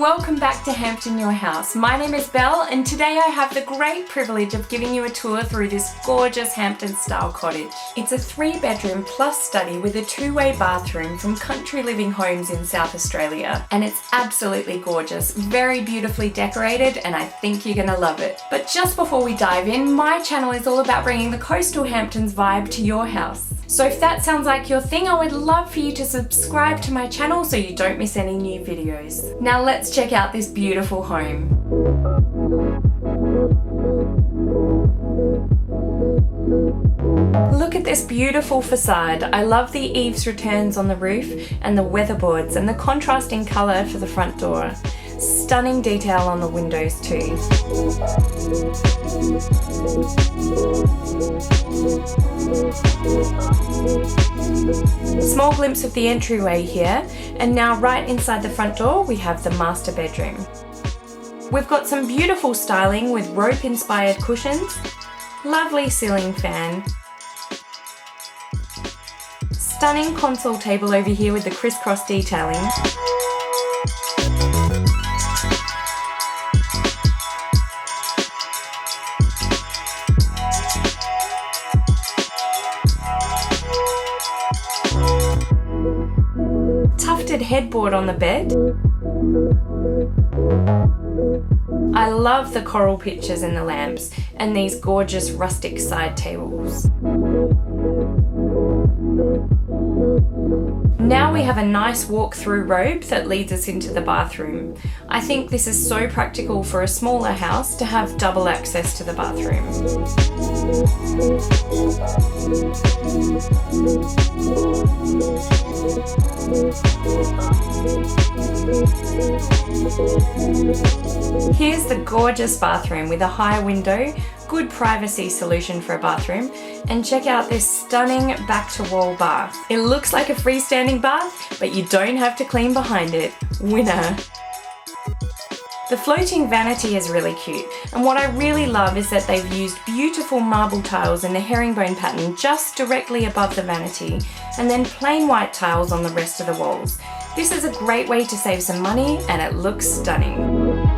Welcome back to Hampton, your house. My name is Belle and today I have the great privilege of giving you a tour through this gorgeous Hampton Style cottage. It's a 3-bedroom plus study with a 2-way bathroom from Country Living Homes in South Australia. And it's absolutely gorgeous, very beautifully decorated, and I think you're gonna love it. But just before we dive in, my channel is all about bringing the coastal Hamptons vibe to your house. So if that sounds like your thing, I would love for you to subscribe to my channel so you don't miss any new videos. Now let's check out this beautiful home. Look at this beautiful facade. I love the eaves returns on the roof and the weatherboards and the contrasting colour for the front door. Stunning detail on the windows too. Small glimpse of the entryway here, and now right inside the front door we have the master bedroom. We've got some beautiful styling with rope inspired cushions, lovely ceiling fan, stunning console table over here with the crisscross detailing, tufted headboard on the bed. I love the coral pictures in the lamps and these gorgeous rustic side tables. Now we have a nice walk-through robe that leads us into the bathroom. I think this is so practical for a smaller house to have double access to the bathroom. Here's the gorgeous bathroom with a high window, good privacy solution for a bathroom, and check out this stunning back-to-wall bath. It looks like a freestanding bath, but you don't have to clean behind it. Winner! The floating vanity is really cute, and what I really love is that they've used beautiful marble tiles in the herringbone pattern just directly above the vanity, and then plain white tiles on the rest of the walls. This is a great way to save some money, and it looks stunning.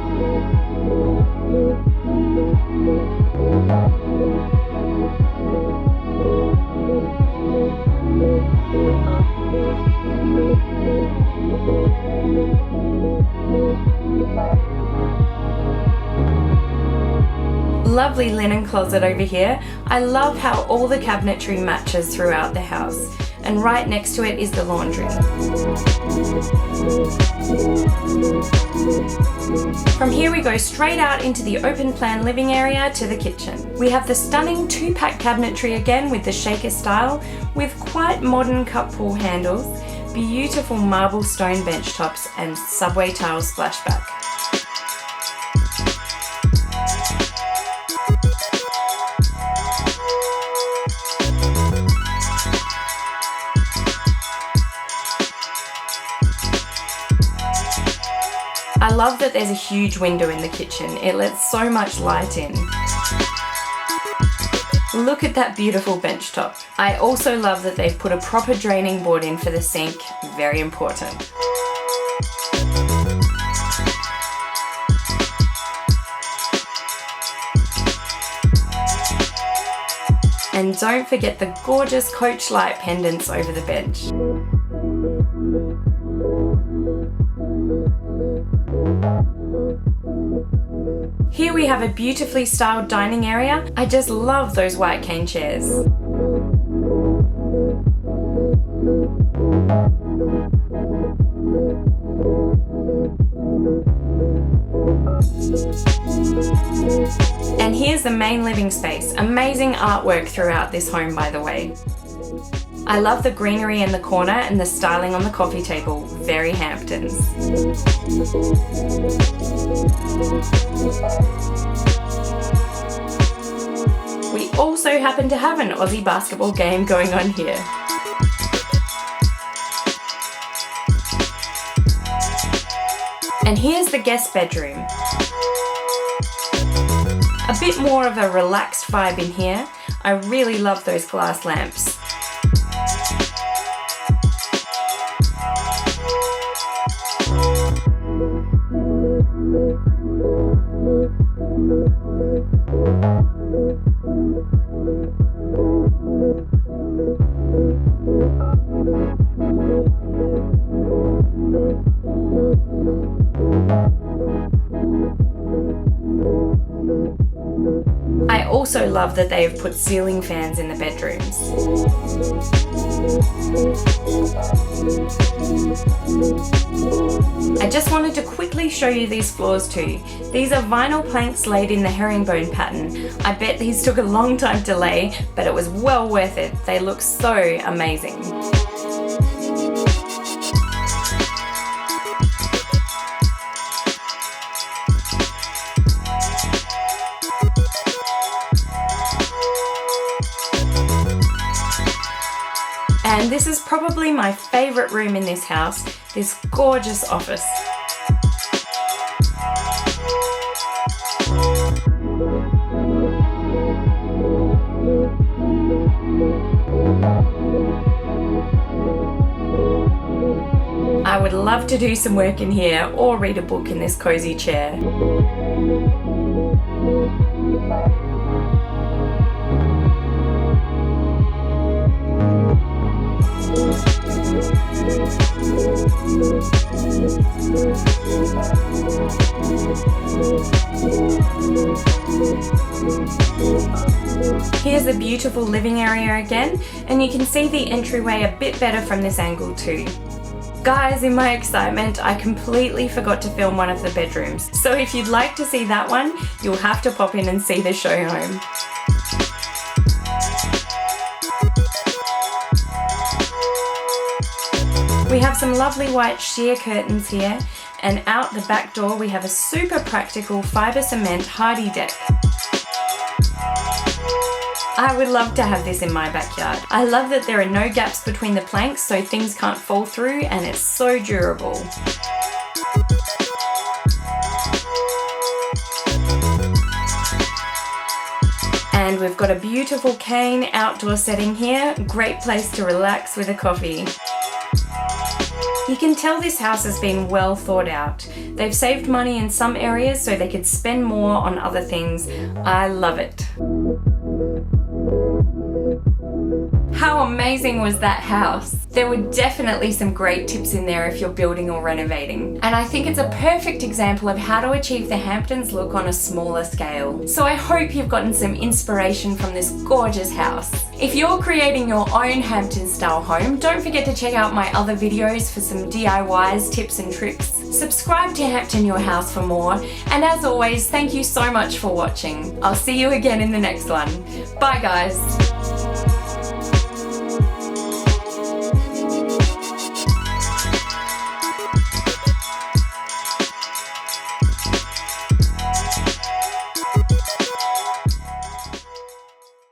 Lovely linen closet over here. I love how all the cabinetry matches throughout the house. And right next to it is the laundry. From here we go straight out into the open plan living area to the kitchen. We have the stunning 2-pack cabinetry again with the shaker style, with quite modern cup pull handles, beautiful marble stone bench tops and subway tile splashback. I love that there's a huge window in the kitchen. It lets so much light in. Look at that beautiful bench top. I also love that they've put a proper draining board in for the sink. Very important. And don't forget the gorgeous coach light pendants over the bench. Here we have a beautifully styled dining area. I just love those white cane chairs. And here's the main living space. Amazing artwork throughout this home, by the way. I love the greenery in the corner and the styling on the coffee table. Very Hamptons. We also happen to have an Aussie basketball game going on here. And here's the guest bedroom. A bit more of a relaxed vibe in here. I really love those glass lamps. I also love that they have put ceiling fans in the bedrooms. I just wanted to quickly show you these floors too. These are vinyl planks laid in the herringbone pattern. I bet these took a long time to lay, but it was well worth it. They look so amazing. And this is probably my favorite room in this house, this gorgeous office. I would love to do some work in here or read a book in this cozy chair. Here's a beautiful living area again, and you can see the entryway a bit better from this angle too. Guys, in my excitement, I completely forgot to film one of the bedrooms, so if you'd like to see that one, you'll have to pop in and see the show home. We have some lovely white sheer curtains here, and out the back door we have a super practical fibre cement hardy deck. I would love to have this in my backyard. I love that there are no gaps between the planks so things can't fall through, and it's so durable. And we've got a beautiful cane outdoor setting here, great place to relax with a coffee. You can tell this house has been well thought out. They've saved money in some areas so they could spend more on other things. I love it. How amazing was that house? There were definitely some great tips in there if you're building or renovating. And I think it's a perfect example of how to achieve the Hamptons look on a smaller scale. So I hope you've gotten some inspiration from this gorgeous house. If you're creating your own Hamptons style home, don't forget to check out my other videos for some DIYs, tips and tricks. Subscribe to Hampton Your House for more. And as always, thank you so much for watching. I'll see you again in the next one. Bye guys.